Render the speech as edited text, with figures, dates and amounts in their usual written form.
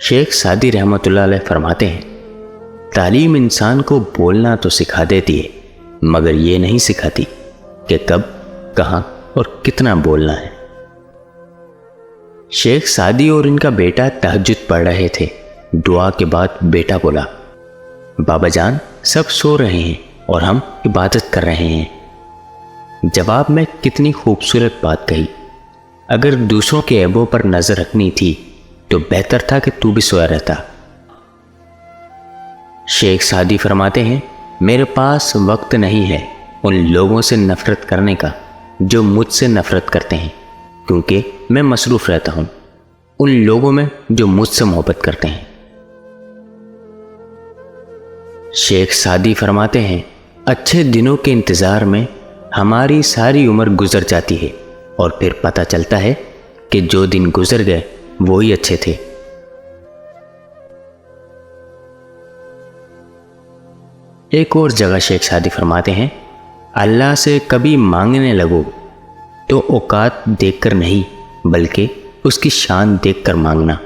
शेख सादी रहमत उल्लाह अलैह फरमाते हैं, तालीम इंसान को बोलना तो सिखा देती है, मगर ये नहीं सिखाती कि कब, कहाँ और कितना बोलना है। शेख सादी और इनका बेटा तहज्जुद पढ़ रहे थे। दुआ के बाद बेटा बोला, बाबा जान, सब सो रहे हैं और हम इबादत कर रहे हैं। जवाब में कितनी खूबसूरत बात कही। अगर दूसरों के ऐबों पर नजर रखनी थी तो बेहतर था कि तू भी सोया रहता। शेख सादी फरमाते हैं, मेरे पास वक्त नहीं है उन लोगों से नफरत करने का जो मुझसे नफरत करते हैं, क्योंकि मैं मसरूफ रहता हूं उन लोगों में जो मुझसे मोहब्बत करते हैं। शेख सादी फरमाते हैं, अच्छे दिनों के इंतज़ार में हमारी सारी उम्र गुजर जाती है और फिर पता चलता है कि जो दिन गुजर गए वो ही अच्छे थे। एक और जगह शेख सादी फरमाते हैं, अल्लाह से कभी मांगने लगो तो औकात देखकर नहीं बल्कि उसकी शान देखकर मांगना।